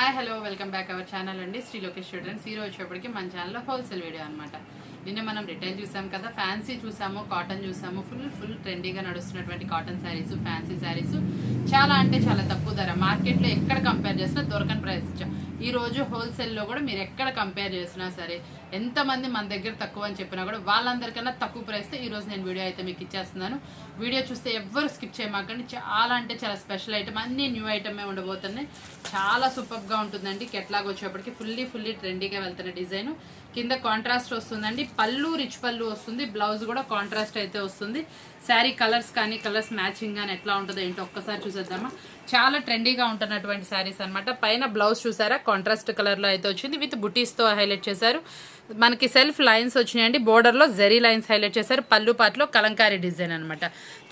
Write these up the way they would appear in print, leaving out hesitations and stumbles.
Hi hello welcome back our channel అండి Shri Lokesh students. ఈ రోజు వచ్చేప్పటికి మన ఛానల్లో హోల్సేల్ వీడియో అనమాట. నిన్న మనం రిటైల్ చూసాం కదా, ఫ్యాన్సీ చూసాము, కాటన్ చూసాము. ఫుల్ ట్రెండీగా నడుస్తున్నటువంటి కాటన్ శారీస్, ఫ్యాన్సీ శారీస్ చాలా అంటే చాలా తక్కువ ధర, మార్కెట్లో ఎక్కడ కంపేర్ చేసినా దొరకని ప్రైస్ ఇచ్చాం. ఈ రోజు హోల్సేల్లో కూడా మీరు ఎక్కడ కంపేర్ చేసినా సరే, ఎంతమంది మన దగ్గర తక్కువ అని చెప్పినా కూడా వాళ్ళందరికన్నా తక్కువ ప్రైస్తో ఈరోజు నేను వీడియో అయితే మీకు ఇచ్చేస్తున్నాను. వీడియో చూస్తే ఎవ్వరు స్కిప్ చేయమాకండి. చాలా అంటే చాలా స్పెషల్ ఐటమ్, అన్ని న్యూ ఐటమే ఉండబోతున్నాయి. చాలా సూపర్గా ఉంటుందండి. కెట్లాగ్ వచ్చేప్పటికి ఫుల్లీ ట్రెండీగా వెళ్తున్న డిజైన్. కింద కాంట్రాస్ట్ వస్తుందండి, పళ్ళు రిచ్ పళ్ళు వస్తుంది, బ్లౌజ్ కూడా కాంట్రాస్ట్ అయితే వస్తుంది. శారీ కలర్స్ కానీ కలర్స్ మ్యాచింగ్ కానీ ఎట్లా ఉంటుందో ఏంటో ఒక్కసారి చూసేద్దామా. చాలా ట్రెండీగా ఉంటున్నటువంటి శారీస్ అనమాట. పైన బ్లౌజ్ చూసారా, కాంట్రాస్ట్ కలర్లో అయితే వచ్చింది, విత్ బుటీస్తో హైలైట్ చేశారు. మనకి సెల్ఫ్ లైన్స్ వచ్చినాయండి, బోర్డర్లో జెరీ లైన్స్ హైలైట్ చేశారు. పళ్ళు పాటలో కలంకారీ డిజైన్ అనమాట.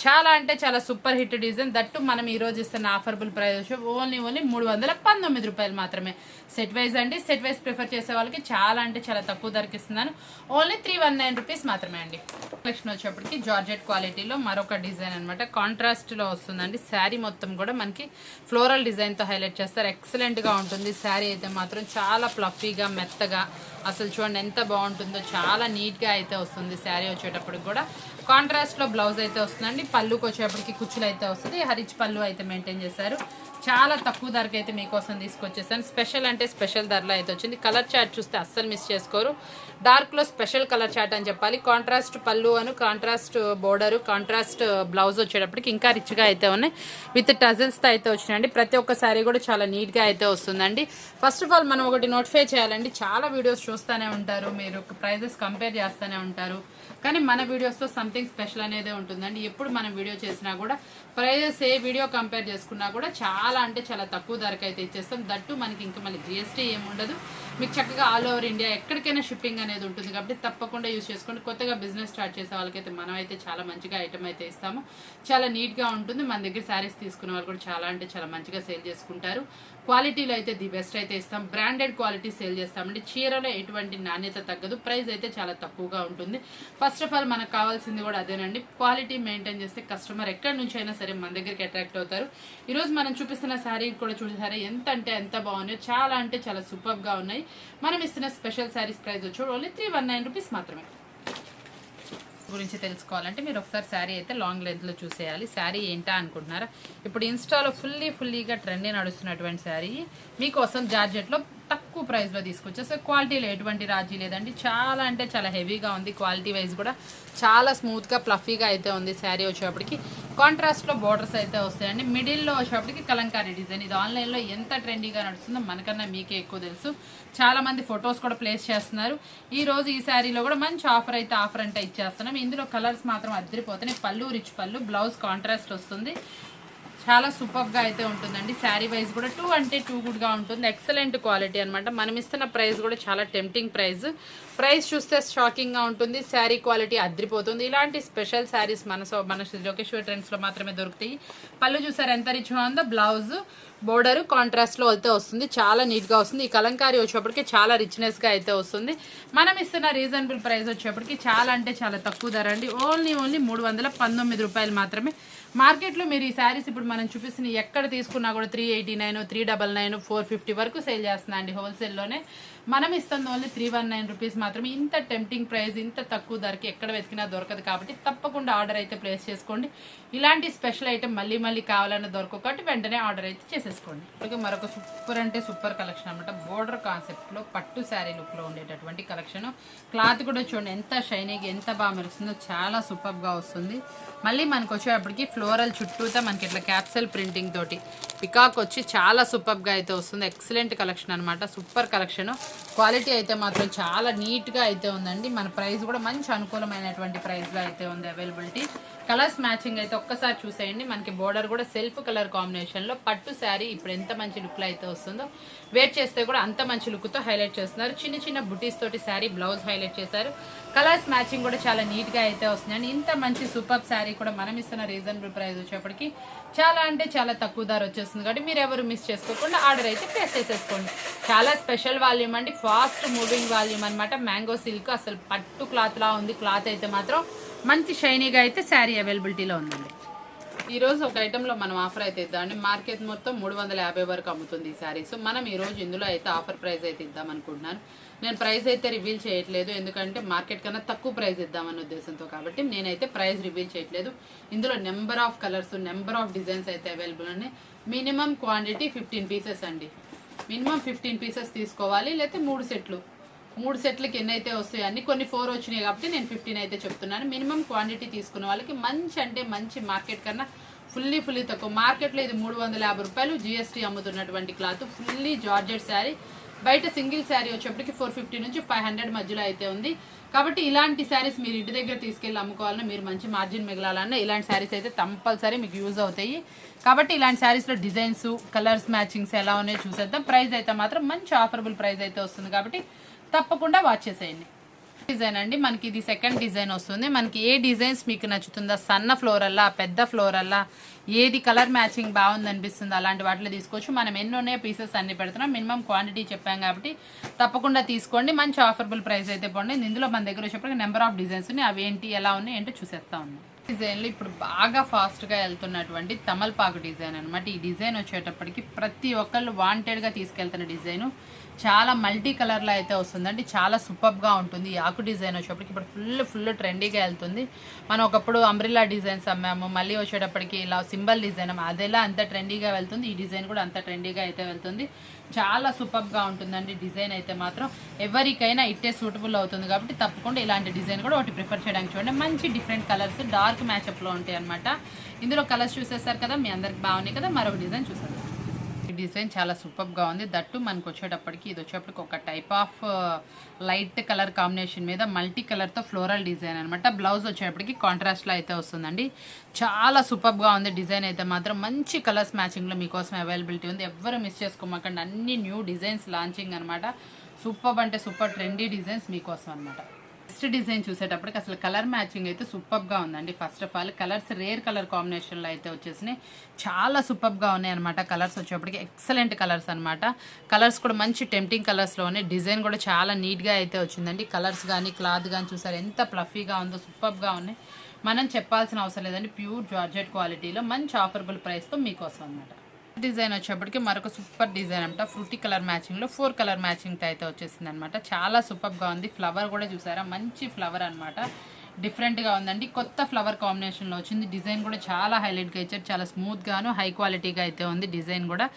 చాలా అంటే చాలా సూపర్ హిట్ డిజైన్. దట్టు మనం ఈరోజు ఇస్తున్న ఆఫర్బుల్ ప్రైస్ ఓన్లీ 319 రూపాయలు మాత్రమే. సెట్ వైజ్ అండి, సెట్ వైజ్ ప్రిఫర్ చేసే వాళ్ళకి చాలా అంటే చాలా తక్కువ ధరకి ఇస్తున్నాను. ఓన్లీ 319 రూపీస్ మాత్రమే అండి. కలెక్షన్ వచ్చేప్పటికి జార్జెట్ క్వాలిటీలో మరొక డిజైన్ అనమాట. కాంట్రాస్ట్లో వస్తుందండి. శారీ మొత్తం కూడా మనకి ఫ్లోరల్ డిజైన్తో హైలైట్ చేస్తారు. ఎక్సలెంట్గా ఉంటుంది. శారీ అయితే మాత్రం చాలా ఫ్లఫీగా మెత్తగా, అసలు చూడండి ఎంత బాగుంటుందో, చాలా నీట్గా అయితే వస్తుంది. శారీ వచ్చేటప్పటికి కూడా కాంట్రాస్ట్లో బ్లౌజ్ అయితే వస్తుందండి. పళ్ళుకి వచ్చేప్పటికి కుచ్చులు అయితే వస్తుంది. హరిచ్ పళ్ళు అయితే మెయింటైన్ చేశారు. చాలా తక్కువ ధరకి అయితే మీకోసం తీసుకొచ్చేసాను. స్పెషల్ అంటే స్పెషల్ ధరలో అయితే వచ్చింది. కలర్ చార్ట్ చూస్తే అస్సలు మిస్ చేసుకోరు. డార్క్లో స్పెషల్ కలర్ చార్ట్ అని చెప్పాలి. కాంట్రాస్ట్ పళ్ళు అను, కాంట్రాస్ట్ బోర్డరు, కాంట్రాస్ట్ బ్లౌజ్ వచ్చేటప్పటికి ఇంకా రిచ్గా అయితే ఉన్నాయి. విత్ టజల్స్తో అయితే వచ్చినాయండి. ప్రతి ఒక్క శారీ కూడా చాలా నీట్గా అయితే వస్తుందండి. ఫస్ట్ ఆఫ్ ఆల్ మనం ఒకటి నోటిఫై చేయాలండి. చాలా వీడియోస్ చూస్తూనే ఉంటారు మీరు, ప్రైజెస్ కంపేర్ చేస్తూనే ఉంటారు, కానీ మన వీడియోస్లో సంథింగ్ స్పెషల్ అనేది ఉంటుందండి. ఎప్పుడు మనం వీడియో చేసినా కూడా ప్రైజెస్ ఏ వీడియో కంపేర్ చేసుకున్నా కూడా చాలా అంటే చాలా తక్కువ ధరకు అయితే ఇచ్చేస్తాం. దట్టు మనకి ఇంకా మళ్ళీ జిఎస్టీ ఏముండదు. మీకు చక్కగా ఆల్ ఓవర్ ఇండియా ఎక్కడికైనా షిప్పింగ్ అనేది ఉంటుంది కాబట్టి తప్పకుండా యూజ్ చేసుకోండి. కొత్తగా బిజినెస్ స్టార్ట్ చేసే వాళ్ళకైతే మనం అయితే చాలా మంచిగా ఐటమ్ అయితే ఇస్తాము. చాలా నీట్గా ఉంటుంది. మన దగ్గర శారీస్ తీసుకునే వాళ్ళు కూడా చాలా అంటే చాలా మంచిగా సేల్ చేసుకుంటారు. క్వాలిటీలో అయితే ది బెస్ట్ అయితే ఇస్తాం. బ్రాండెడ్ క్వాలిటీ సేల్ చేస్తామండి. చీరలో ఎటువంటి నాణ్యత తగ్గదు. ప్రైస్ అయితే చాలా తక్కువగా ఉంటుంది. ఫస్ట్ ఆఫ్ ఆల్ మనకు కావాల్సింది కూడా అదేనండి. క్వాలిటీ మెయింటైన్ చేస్తే కస్టమర్ ఎక్కడి నుంచి అయినా సరే మన దగ్గరికి అట్రాక్ట్ అవుతారు. ఈరోజు మనం చూపిస్తున్న శారీ కూడా చూసారా, ఎంత అంటే ఎంత బాగున్నాయో. చాలా అంటే చాలా సూపర్గా ఉన్నాయి. మనం ఇస్తున్న స్పెషల్ శారీస్ ప్రైస్ వచ్చి ఓన్లీ 319 రూపీస్ మాత్రమే. గురించి తెలుసుకోవాలంటే మీరు ఒకసారి శారీ అయితే లాంగ్ లెంత్లో చూసేయాలి. శారీ ఏంటా అనుకుంటున్నారా, ఇప్పుడు ఇన్స్టాలో ఫుల్లీగా ట్రెండీ నడుస్తున్నటువంటి శారీ మీకోసం జార్జెట్లో తక్కువ ప్రైస్లో తీసుకొచ్చేసి క్వాలిటీలో ఎటువంటి రాజీ లేదండి. చాలా అంటే చాలా హెవీగా ఉంది. క్వాలిటీ వైజ్ కూడా చాలా స్మూత్గా ఫ్లఫీగా అయితే ఉంది. శారీ వచ్చేప్పటికి కాంట్రాస్ట్లో బోర్డర్స్ అయితే వస్తాయండి. మిడిల్లో వచ్చేప్పటికి కలంకారీ డిజైన్. ఇది ఆన్లైన్లో ఎంత ట్రెండీగా నడుస్తుందో మనకన్నా మీకే ఎక్కువ తెలుసు. చాలామంది ఫొటోస్ కూడా ప్లేస్ చేస్తున్నారు. ఈ రోజు ఈ శారీలో కూడా మంచి ఆఫర్ అంటే ఇచ్చేస్తున్నాం. ఇందులో కలర్స్ మాత్రం అద్దరిపోతున్నాయి. పళ్ళు రిచ్ పళ్ళు, బ్లౌజ్ కాంట్రాస్ట్ వస్తుంది. చాలా సూపర్గా అయితే ఉంటుందండి. శారీ వైజ్ కూడా 2 అంటే 2 గుడ్గా ఉంటుంది. ఎక్సలెంట్ క్వాలిటీ అనమాట. మనం ఇస్తున్న ప్రైస్ కూడా చాలా టెంప్టింగ్ ప్రైస్ చూస్తే షాకింగ్గా ఉంటుంది. శారీ క్వాలిటీ అద్రిపోతుంది. ఇలాంటి స్పెషల్ శారీస్ మన లోకేశ్వర్ ట్రెండ్స్లో మాత్రమే దొరుకుతాయి. పళ్ళు చూసారు ఎంత రిచ్గా ఉందో. బ్లౌజ్ బోర్డర్ కాంట్రాస్ట్లో అయితే వస్తుంది. చాలా నీట్గా వస్తుంది. ఈ కలంకారీ వచ్చేప్పటికి చాలా రిచ్నెస్గా అయితే వస్తుంది. మనం ఇస్తున్న రీజనబుల్ ప్రైస్ వచ్చేప్పటికి చాలా అంటే చాలా తక్కువ ధర అండి. ఓన్లీ 319 రూపాయలు మాత్రమే. మార్కెట్లో మీరు ఈ శారీస్ ఇప్పుడు మనం చూపిస్తున్న ఎక్కడ తీసుకున్నా కూడా 389, 399, 450 వరకు సేల్ చేస్తున్నా అండి హోల్సేల్లోనే. మనం ఇస్తుంది ఓన్లీ 319 రూపీస్ మాత్రమే. ఇంత టెంప్టింగ్ ప్రైస్, ఇంత తక్కువ ధరకి ఎక్కడ వెతికినా దొరకదు కాబట్టి తప్పకుండా ఆర్డర్ అయితే ప్లేస్ చేసుకోండి. ఇలాంటి స్పెషల్ ఐటమ్ మళ్ళీ కావాలన్నా దొరకవు కాబట్టి వెంటనే ఆర్డర్ అయితే చేసేసుకోండి. ఇప్పటికే మరొక సూపర్ అంటే సూపర్ కలెక్షన్ అనమాట. బోర్డర్ కాన్సెప్ట్లో పట్టు శారీ లుక్లో ఉండేటటువంటి కలెక్షన్. క్లాత్ కూడా చూడండి ఎంత షైనీగా, ఎంత బాగా మెరుస్తుందో. చాలా సూపర్గా వస్తుంది. మళ్ళీ మనకు వచ్చేటప్పటికి ఫ్లోరల్ చుట్టూతో మనకి ఇట్లా క్యాప్సల్ ప్రింటింగ్ తోటి పికాక్ వచ్చి చాలా సూపర్గా అయితే వస్తుంది. ఎక్సలెంట్ కలెక్షన్ అనమాట. Super collection. క్వాలిటీ అయితే మాత్రం చాలా నీట్గా అయితే ఉందండి. మన ప్రైస్ కూడా మంచి అనుకూలమైనటువంటి ప్రైస్లో అయితే ఉంది అవైలబిలిటీ. కలర్స్ మ్యాచింగ్ అయితే ఒక్కసారి చూసేయండి. మనకి బోర్డర్ కూడా సెల్ఫ్ కలర్ కాంబినేషన్లో పట్టు శారీ ఇప్పుడు ఎంత మంచి లుక్లో అయితే వస్తుందో. వేర్ చేస్తే కూడా అంత మంచి లుక్తో హైలైట్ చేస్తున్నారు. చిన్న బుటీస్ తోటి శారీ బ్లౌజ్ హైలైట్ చేశారు. కలర్స్ మ్యాచింగ్ కూడా చాలా నీట్గా అయితే వస్తుందండి. ఇంత మంచి సూపర్ శారీ కూడా మనం ఇస్తున్న రీజనబుల్ ప్రైస్ వచ్చేప్పటికి చాలా అంటే చాలా తక్కువ ధర వచ్చేస్తుంది కాబట్టి మీరు ఎవరు మిస్ చేసుకోకుండా ఆర్డర్ అయితే ప్లేస్ చేసేసుకోండి. చాలా స్పెషల్ వాల్యూమ్ అండి. ఫాస్ట్ మూవింగ్ వాల్యూమ్ అనమాట. మ్యాంగో సిల్క్ అసలు పట్టు క్లాత్ లా ఉంది. క్లాత్ అయితే మాత్రం మంచి షైనీగా అయితే శారీ అవైలబిలిటీలో ఉందండి. ఈరోజు ఒక ఐటెంలో మనం ఆఫర్ అయితే ఇద్దామండి. మార్కెట్ మొత్తం 350 వరకు అమ్ముతుంది ఈ శారీస్. మనం ఈరోజు ఇందులో అయితే ఆఫర్ ప్రైస్ అయితే ఇద్దాం అనుకుంటున్నాను. నేను ప్రైస్ అయితే రివీల్ చేయట్లేదు, ఎందుకంటే మార్కెట్ కన్నా తక్కువ ప్రైస్ ఇద్దామన్న ఉద్దేశంతో. కాబట్టి నేనైతే ప్రైస్ రివీల్ చేయట్లేదు. ఇందులో number of colours, number of designs అయితే అవైలబుల్ ఉన్నాయి. మినిమం క్వాంటిటీ 15 పీసెస్ అండి. మినిమం 15 పీసెస్ తీసుకోవాలి, లేకపోతే 3 సెట్లకి ఎన్ని అయితే వస్తాయి అన్ని. కొన్ని 4 వచ్చినాయి కాబట్టి నేను 15 అయితే చెప్తున్నాను. మినిమం క్వాంటిటీ తీసుకున్న వాళ్ళకి మంచి అంటే మంచి, మార్కెట్ కన్నా ఫుల్లీ తక్కువ. మార్కెట్లో ఇది 350 రూపాయలు జిఎస్టీ అమ్ముతున్నటువంటి క్లాత్. Fully georgette sari. బయట సింగిల్ శారీ వచ్చేప్పటికి 450 నుంచి 500 మధ్యలో అయితే ఉంది. కాబట్టి ఇలాంటి శారీస్ మీరు ఇంటి దగ్గర తీసుకెళ్ళి అమ్ముకోవాలన్నా, మీరు మంచి మార్జిన్ మిగలాలన్నా ఇలాంటి శారీస్ అయితే కంపల్సరీ మీకు యూజ్ అవుతాయి. కాబట్టి ఇలాంటి శారీస్లో డిజైన్స్, కలర్స్ మ్యాచింగ్స్ ఎలా ఉన్నాయో చూసేద్దాం. ప్రైస్ అయితే మాత్రం మంచి ఆఫరబుల్ ప్రైస్ అయితే వస్తుంది, కాబట్టి తప్పకుండా వాచ్ చేసేయండి. డిజైన్ అండి, మనకి ఇది సెకండ్ డిజైన్ వస్తుంది. మనకి ఏ డిజైన్స్ మీకు నచ్చుతుందా, సన్న ఫ్లోరల్లా, పెద్ద ఫ్లోరల్లా, ఏది కలర్ మ్యాచింగ్ బాగుంది అనిపిస్తుంది అలాంటి వాటిలో తీసుకోవచ్చు. మనం ఎన్ని ఉన్నాయో పీసెస్ అన్ని పెడుతున్నాం. మినిమం క్వాంటిటీ చెప్పాం కాబట్టి తప్పకుండా తీసుకోండి. మంచి ఆఫరబుల్ ప్రైస్ అయితే పోండి. ఇందులో మన దగ్గర వచ్చేప్పటికి నెంబర్ ఆఫ్ డిజైన్స్ ఉన్నాయి. అవి ఏంటి, ఎలా ఉన్నాయి ఏంటో చూసేస్తా ఉన్నాం. డిజైన్లో ఇప్పుడు బాగా ఫాస్ట్గా వెళ్తున్నటువంటి తమలపాకు డిజైన్ అనమాట. ఈ డిజైన్ వచ్చేటప్పటికి ప్రతి ఒక్కళ్ళు వాంటెడ్గా తీసుకెళ్తున్న డిజైను. చాలా మల్టీ కలర్లో అయితే వస్తుందండి. చాలా సూపర్గా ఉంటుంది. ఈ ఆకు డిజైన్ వచ్చేటప్పటికి ఇప్పుడు ఫుల్ ట్రెండీగా వెళ్తుంది. మనం ఒకప్పుడు అంబ్రిల్లా డిజైన్స్ అమ్మాము, మళ్ళీ వచ్చేటప్పటికి ఇలా సింబల్ డిజైన్ అదేలా అంత ట్రెండీగా వెళ్తుంది. ఈ డిజైన్ కూడా అంత ట్రెండీగా అయితే వెళ్తుంది. చాలా సూపర్గా ఉంటుందండి డిజైన్ అయితే మాత్రం. ఎవరికైనా ఇట్టే సూటబుల్ అవుతుంది, కాబట్టి తప్పకుండా ఇలాంటి డిజైన్ కూడా ఒకటి ప్రిఫర్ చేయడానికి చూడండి. మంచి డిఫరెంట్ కలర్స్, డార్క్ మ్యాచప్లో ఉంటాయి అనమాట. ఇందులో కలర్స్ చూసేస్తారు కదా, మీ అందరికి బాగున్నాయి కదా. మరొక డిజైన్ చూసేస్తారు. ఈ డిజైన్ చాలా సూపర్గా ఉంది. దట్టు మనకు వచ్చేటప్పటికి ఇది వచ్చేటప్పటికి ఒక type of light colour combination మీద మల్టీ కలర్తో ఫ్లోరల్ డిజైన్ అనమాట. బ్లౌజ్ వచ్చేటప్పటికి కాంట్రాస్ట్లో అయితే వస్తుందండి. చాలా సూపర్గా ఉంది డిజైన్ అయితే మాత్రం. మంచి కలర్స్ మ్యాచింగ్లో మీకోసం అవైలబిలిటీ ఉంది. ఎవ్వరు మిస్ చేసుకోమాకండి. అన్ని న్యూ డిజైన్స్ లాంచింగ్ అనమాట. సూపర్ అంటే సూపర్ ట్రెండీ డిజైన్స్ మీకోసం అనమాట. నెక్స్ట్ డిజైన్ చూసేటప్పటికి అసలు కలర్ మ్యాచింగ్ అయితే సూపర్గా ఉందండి. First of all colours rare colour కాంబినేషన్లో అయితే వచ్చేసినాయి. చాలా సూపర్గా ఉన్నాయి అనమాట. కలర్స్ వచ్చేటప్పటికి ఎక్సలెంట్ కలర్స్ అనమాట. కలర్స్ కూడా మంచి టెంప్టింగ్ కలర్స్లో ఉన్నాయి. డిజైన్ కూడా చాలా నీట్గా అయితే వచ్చిందండి. కలర్స్ కానీ క్లాత్ కానీ చూసారు ఎంత ఫ్లఫీగా ఉందో, సూపర్గా ఉన్నాయి. మనం చెప్పాల్సిన అవసరం లేదండి. ప్యూర్ జార్జెట్ క్వాలిటీలో మంచి ఆఫరబుల్ ప్రైస్తో మీకోసం అనమాట. డిజైన్ వచ్చేప్పటికి మరొక సూపర్ డిజైన్ అంట. ఫ్రూటీ కలర్ మ్యాచింగ్లో 4 కలర్ మ్యాచింగ్తో అయితే వచ్చేసింది అనమాట. చాలా సూపర్గా ఉంది. ఫ్లవర్ కూడా చూసారా, మంచి ఫ్లవర్ అనమాట. డిఫరెంట్గా ఉందండి. కొత్త ఫ్లవర్ కాంబినేషన్లో వచ్చింది. డిజైన్ కూడా చాలా హైలైట్గా ఇచ్చారు. చాలా స్మూత్గాను హై క్వాలిటీగా అయితే ఉంది. డిజైన్ కూడా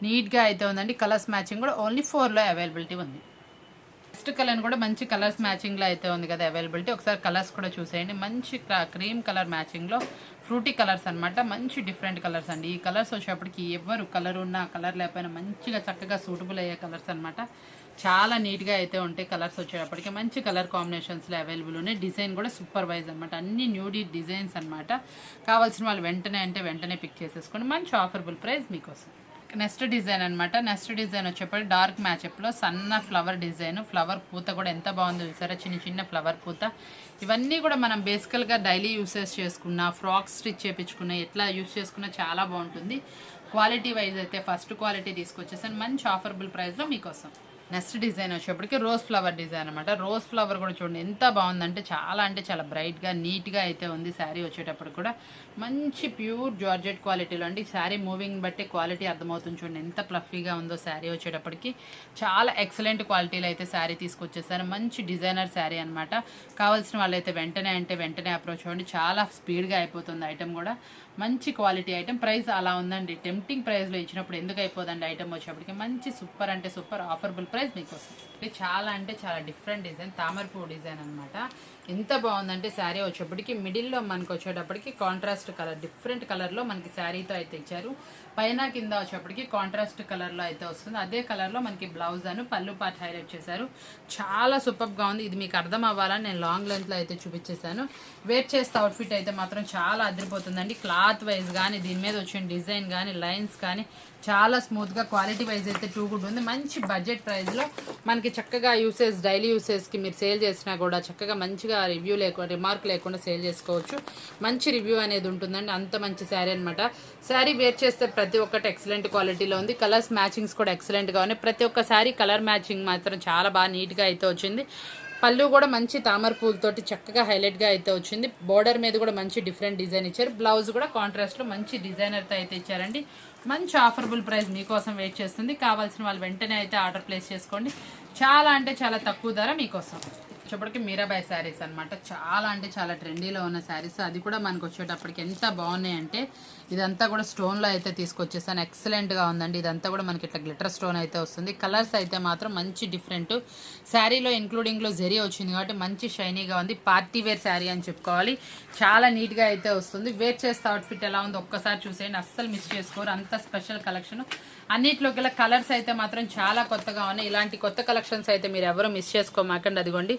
నీట్గా అయితే ఉందండి. కలర్స్ మ్యాచింగ్ కూడా ఓన్లీ 4లో అవైలబిలిటీ ఉంది. నెక్స్ట్ కలర్ కూడా మంచి కలర్స్ మ్యాచింగ్లో అయితే ఉంది కదా అవైలబిలిటీ. ఒకసారి కలర్స్ కూడా చూసేయండి. మంచి క్రీమ్ కలర్ మ్యాచింగ్లో ఫ్రూటీ కలర్స్ అనమాట. మంచి డిఫరెంట్ కలర్స్ అండి. ఈ కలర్స్ వచ్చేప్పటికి ఎవరు కలర్ ఉన్నా కలర్ లేకపోయినా మంచిగా చక్కగా సూటబుల్ అయ్యే కలర్స్ అనమాట. చాలా నీట్గా అయితే ఉంటాయి. కలర్స్ వచ్చేటప్పటికి మంచి కలర్ కాంబినేషన్స్లో అవైలబుల్ ఉన్నాయి. డిజైన్ కూడా సూపర్ వైజ్ అనమాట. అన్ని న్యూడీ డిజైన్స్ అనమాట. కావాల్సిన వాళ్ళు వెంటనే పిక్ చేసేసుకోండి. మంచి ఆఫరబుల్ ప్రైస్ మీకోసం. నెక్స్ట్ డిజైన్ అనమాట. నెక్స్ట్ డిజైన్ వచ్చేప్పటికి డార్క్ మ్యాచప్లో సన్న ఫ్లవర్ డిజైన్. ఫ్లవర్ పూత కూడా ఎంత బాగుందో చూసారా, చిన్న ఫ్లవర్ పూత. ఇవన్నీ కూడా మనం బేసికల్గా డైలీ యూసెస్ చేసుకున్న, ఫ్రాక్స్ స్టిచ్ చేయించుకున్న, ఎట్లా యూస్ చేసుకున్నా చాలా బాగుంటుంది. క్వాలిటీ వైజ్ అయితే ఫస్ట్ క్వాలిటీ తీసుకొచ్చేసాను. మంచి ఆఫరబుల్ ప్రైస్లో మీకోసం. నెక్స్ట్ డిజైన్ వచ్చేప్పటికి రోజ్ ఫ్లవర్ డిజైన్ అనమాట. రోజ్ ఫ్లవర్ కూడా చూడండి ఎంత బాగుందంటే చాలా బ్రైట్గా నీట్గా అయితే ఉంది. శారీ వచ్చేటప్పుడు కూడా మంచి ప్యూర్ జార్జెట్ క్వాలిటీలో అండి. శారీ మూవింగ్ బట్టి క్వాలిటీ అర్థమవుతుంది. చూడండి ఎంత ఫ్లఫీగా ఉందో. శారీ వచ్చేటప్పటికి చాలా ఎక్సలెంట్ క్వాలిటీలో అయితే శారీ తీసుకొచ్చేసారు. మంచి డిజైనర్ శారీ అనమాట. కావాల్సిన వాళ్ళైతే వెంటనే అప్రోచ్ అవ్వండి. చాలా స్పీడ్గా అయిపోతుంది ఐటెం కూడా. మంచి క్వాలిటీ ఐటెం. ప్రైస్ అలా ఉందండి. టెంప్టింగ్ ప్రైస్లో ఇచ్చినప్పుడు ఎందుకు అయిపోదండి ఐటెం వచ్చేప్పటికి. మంచి సూపర్ అంటే సూపర్ ఆఫరబుల్ ప్రైస్ మీకోసం. ఇది చాలా డిఫరెంట్ డిజైన్, తామర పువ్వు డిజైన్ అనమాట. ఎంత బాగుందంటే శారీ వచ్చేప్పటికి మిడిల్లో మనకు వచ్చేటప్పటికి కాంట్రాస్ట్ కలర్, డిఫరెంట్ కలర్లో మనకి శారీతో అయితే ఇచ్చారు. పైన కింద వచ్చేప్పటికి కాంట్రాస్ట్ కలర్లో అయితే వస్తుంది. అదే కలర్లో మనకి బ్లౌజ్ అను పళ్ళు పార్ట్ హైలైట్ చేశారు. చాలా సూపర్గా ఉంది. ఇది మీకు అర్థం అవ్వాలని నేను లాంగ్ లెంత్లో అయితే చూపించేశాను. వేర్ చేస్తే అవుట్ఫిట్ అయితే మాత్రం చాలా అదిరిపోతుందండి. క్లాత్ వైజ్ కానీ, దీని మీద వచ్చిన డిజైన్ కానీ, లైన్స్ కానీ చాలా స్మూత్గా, క్వాలిటీ వైజ్ అయితే టూ గుడ్ ఉంది. మంచి బడ్జెట్ ప్రైస్లో మనకి చక్కగా డైలీ యూసేజ్కి మీరు సేల్ చేసినా కూడా చక్కగా మంచిగా రిమార్క్ లేకుండా సేల్ చేసుకోవచ్చు. మంచి రివ్యూ అనేది ఉంటుందండి. అంత మంచి శారీ అనమాట. శారీ వేర్ చేస్తే ప్రతి ఒక్కటి ఎక్సలెంట్ క్వాలిటీలో ఉంది. కలర్స్ మ్యాచింగ్స్ కూడా ఎక్సలెంట్గా ఉన్నాయి. ప్రతి ఒక్క శారీ కలర్ మ్యాచింగ్ మాత్రం చాలా బాగా నీట్గా అయితే వచ్చింది. పళ్ళు కూడా మంచి తామర పూలతోటి చక్కగా హైలైట్గా అయితే వచ్చింది. బోర్డర్ మీద కూడా మంచి డిఫరెంట్ డిజైన్ ఇచ్చారు. బ్లౌజ్ కూడా కాంట్రాస్ట్లో మంచి డిజైనర్తో అయితే ఇచ్చారండి. మంచి ఆఫర్బుల్ ప్రైస్ మీకోసం వెయిట్ చేస్తుంది. కావాల్సిన వాళ్ళు వెంటనే అయితే ఆర్డర్ ప్లేస్ చేసుకోండి. చాలా అంటే చాలా తక్కువ ధర మీకోసం. వచ్చేప్పటికి మీరాబాయ్ శారీస్ అనమాట. చాలా అంటే చాలా ట్రెండీలో ఉన్న శారీస్. అది కూడా మనకు వచ్చేటప్పటికి ఎంత బాగున్నాయంటే ఇదంతా కూడా స్టోన్లో అయితే తీసుకొచ్చేసాను. ఎక్సలెంట్గా ఉందండి. ఇదంతా కూడా మనకి ఇట్లా గ్లిటర్ స్టోన్ అయితే వస్తుంది. కలర్స్ అయితే మాత్రం మంచి డిఫరెంట్. శారీలో ఇంక్లూడింగ్లో జెరీ వచ్చింది కాబట్టి మంచి షైనీగా ఉంది. పార్టీ వేర్ శారీ అని చెప్పుకోవాలి. చాలా నీట్గా అయితే వస్తుంది. వేర్ చేస్తే అవుట్ఫిట్ ఎలా ఉందో ఒక్కసారి చూసేయండి. అస్సలు మిస్ చేసుకోరు. అంత స్పెషల్ కలెక్షన్. అన్నిట్లోకి కలర్స్ అయితే మాత్రం చాలా కొత్తగా ఉన్నాయి. ఇలాంటి కొత్త కలెక్షన్స్ అయితే మీరు ఎవరు మిస్ చేసుకోమాకండి. అదిగోండి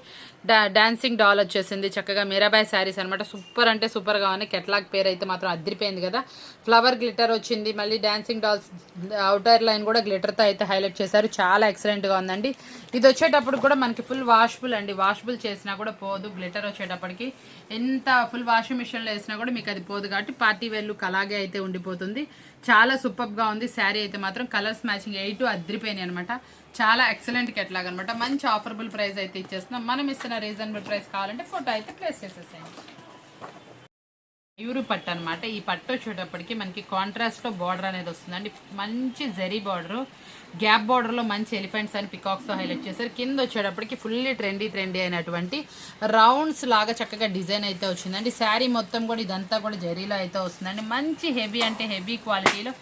డాన్సింగ్ డాల్ వచ్చేసింది. చక్కగా మీరాబాయ్ శారీస్ అనమాట. సూపర్ అంటే సూపర్గా ఉన్నాయి. కెట్లాగ్ పేరు అయితే మాత్రం అదిరిపోయింది కదా. ఫ్లవర్ గ్లిటర్ వచ్చింది. మళ్ళీ డాన్సింగ్ డాల్స్ అవుటర్ లైన్ కూడా గ్లిటర్తో అయితే హైలైట్ చేశారు. చాలా ఎక్సలెంట్గా ఉందండి. ఇది వచ్చేటప్పుడు కూడా మనకి ఫుల్ వాషబుల్ అండి. వాషబుల్ చేసినా కూడా పోదు. గ్లిటర్ వచ్చేటప్పటికి ఎంత ఫుల్ వాషింగ్ మిషన్లో వేసినా కూడా మీకు అది పోదు కాబట్టి పార్టీ వేర్ లుక్ అలాగే అయితే ఉండిపోతుంది. చాలా సూపర్గా ఉంది శారీ అయితే మాత్రం. కలర్స్ మ్యాచింగ్ 8 అదిరిపోయినాయి అనమాట. చాలా ఎక్సలెంట్ కెట్లాగ్ అనమాట. మంచి ఆఫర్బుల్ ప్రైస్ అయితే ఇచ్చేస్తున్నాం. మనం ఇస్తున్న రీజనబుల్ ప్రైస్ కావాలంటే ఫోటో అయితే ప్లేస్ చేసేసేయండి. యూరు పట్టు అనమాట. ఈ పట్టు వచ్చేటప్పటికి మనకి కాంట్రాస్ట్లో బార్డర్ అనేది వస్తుందండి. మంచి జరీ బార్డర్, గ్యాప్ బార్డర్లో మంచి ఎలిఫెంట్స్ అని పికాక్స్తో హైలైట్ చేశారు. కింద వచ్చేటప్పటికి ఫుల్లీ ట్రెండీ అయినటువంటి రౌండ్స్ లాగా చక్కగా డిజైన్ అయితే వచ్చిందండి. శారీ మొత్తం కూడా ఇదంతా కూడా జరీలో అయితే వస్తుందండి. మంచి హెవీ అంటే హెవీ క్వాలిటీలో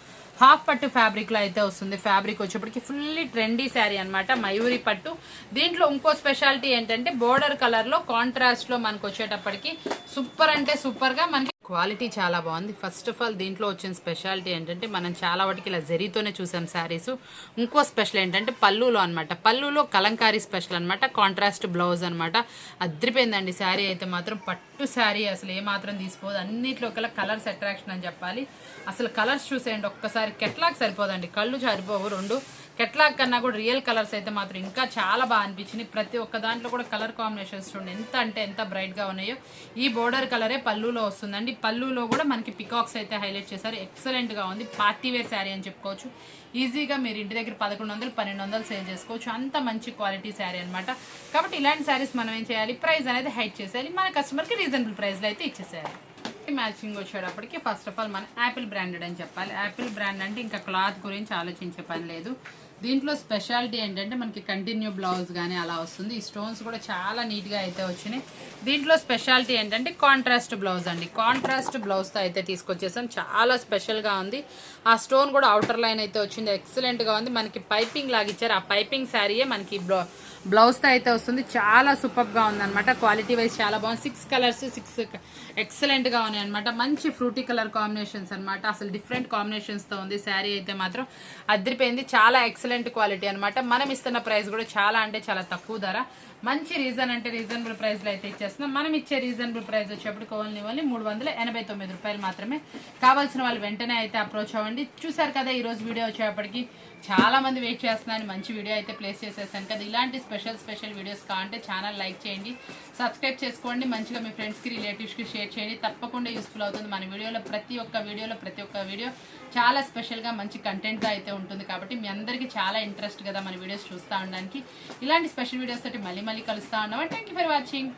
హాఫ్ పట్టు ఫ్యాబ్రిక్లో అయితే వస్తుంది. ఫ్యాబ్రిక్ వచ్చేప్పటికి ఫుల్లీ ట్రెండీ శారీ అనమాట. మయూరి పట్టు. దీంట్లో ఇంకో స్పెషాలిటీ ఏంటంటే బోర్డర్ కలర్లో కాంట్రాస్ట్లో మనకు వచ్చేటప్పటికి సూపర్ అంటే సూపర్గా మనకి క్వాలిటీ చాలా బాగుంది. ఫస్ట్ ఆఫ్ ఆల్ దీంట్లో వచ్చిన స్పెషాలిటీ ఏంటంటే మనం చాలా వాటికి ఇలా జరీతోనే చూసాం శారీస్. ఇంకో స్పెషల్ ఏంటంటే పళ్ళులో అనమాట. పళ్ళులో కలంకారీ స్పెషల్ అనమాట. కాంట్రాస్ట్ బ్లౌజ్ అనమాట. అద్రిపోయిందండి శారీ అయితే మాత్రం. పట్టు శారీ అసలు ఏమాత్రం తీసిపోదు. అన్నిట్లో కలర్స్ అట్రాక్షన్ అని చెప్పాలి. అసలు కలర్స్ చూసేయండి ఒక్కసారి. కెట్లాగ్ సరిపోదండి, కళ్ళు సరిపోవు. రెండు కెట్లాగ్ కన్నా కూడా రియల్ కలర్స్ అయితే మాత్రం ఇంకా చాలా బాగా అనిపించింది. ప్రతి ఒక్క దాంట్లో కూడా కలర్ కాంబినేషన్స్ చూడండి ఎంత అంటే ఎంత బ్రైట్గా ఉన్నాయో. ఈ బోర్డర్ కలరే పళ్ళులో వస్తుందండి. పళ్ళులో కూడా మనకి పికాక్స్ అయితే హైలైట్ చేశారు. ఎక్సలెంట్గా ఉంది. పార్టీ వేర్ శారీ అని చెప్పుకోవచ్చు. ఈజీగా మీరు ఇంటి దగ్గర 1100, 1200 సేల్ చేసుకోవచ్చు. అంత మంచి క్వాలిటీ శారీ అనమాట. కాబట్టి ఇలాంటి శారీస్ మనం ఏం చేయాలి, ప్రైస్ అనేది హైట్ చేసేయాలి. మన కస్టమర్కి రీజనబుల్ ప్రైస్లో అయితే ఇచ్చేసేయాలి. మ్యాచింగ్ వచ్చేటప్పటికి ఫస్ట్ ఆఫ్ ఆల్ మన యాపిల్ బ్రాండెడ్ అని చెప్పాలి. యాపిల్ బ్రాండ్ అంటే ఇంకా క్లాత్ గురించి ఆలోచించే పని లేదు. దీంట్లో స్పెషాలిటీ ఏంటంటే మనకి కంటిన్యూ బ్లౌజ్ కానీ అలా వస్తుంది. ఈ స్టోన్స్ కూడా చాలా నీట్గా అయితే వచ్చినాయి. దీంట్లో స్పెషాలిటీ ఏంటంటే కాంట్రాస్ట్ బ్లౌజ్ అండి. కాంట్రాస్ట్ బ్లౌజ్తో అయితే తీసుకొచ్చేసాం. చాలా స్పెషల్గా ఉంది. ఆ స్టోన్ కూడా అవుటర్ లైన్ అయితే వచ్చింది. ఎక్సలెంట్గా ఉంది. మనకి పైపింగ్ లాగా ఇచ్చారు. ఆ పైపింగ్ శారీయే మనకి బ్లౌజ్తో అయితే వస్తుంది. చాలా సూపర్గా ఉందన్నమాట. క్వాలిటీ వైజ్ చాలా బాగుంది. 6 కలర్స్ 6 ఎక్సలెంట్గా ఉన్నాయి అనమాట. మంచి ఫ్రూటీ కలర్ కాంబినేషన్స్ అనమాట. అసలు డిఫరెంట్ కాంబినేషన్స్తో ఉంది శారీ అయితే మాత్రం. అదిరిపోయింది. చాలా ఎక్సలెంట్ క్వాలిటీ అనమాట. మనం ఇస్తున్న ప్రైస్ కూడా చాలా అంటే చాలా తక్కువ ధర. మంచి రీజనబుల్ ప్రైస్లో అయితే ఇచ్చేస్తున్నాం. మనం ఇచ్చే రీజనబుల్ ప్రైస్ వచ్చేప్పటికి ఓన్లీ 389 రూపాయలు మాత్రమే. కావాల్సిన వాళ్ళు వెంటనే అయితే అప్రోచ్ అవ్వండి. చూసారు కదా ఈరోజు వీడియో వచ్చేప్పటికి చాలా మంది వెయిట్ చేస్తున్నాను. మంచి వీడియో అయితే ప్లేస్ చేసేసాను కదా. ఇలాంటి స్పెషల్ వీడియోస్ కావాలంటే ఛానల్ లైక్ చేయండి, సబ్స్క్రైబ్ చేసుకోండి. మంచిగా మీ ఫ్రెండ్స్కి రిలేటివ్స్కి షేర్ చేయండి. తప్పకుండా యూస్ఫుల్ అవుతుంది. మన వీడియోలో ప్రతి ఒక్క వీడియో చాలా స్పెషల్గా మంచి కంటెంట్గా అయితే ఉంటుంది. కాబట్టి మీ అందరికీ చాలా ఇంట్రెస్ట్ కదా మన వీడియోస్ చూస్తూ ఉండడానికి. ఇలాంటి స్పెషల్ వీడియోస్ తోటి మళ్ళీ కలుస్తూ ఉన్నాం. Thank you for watching.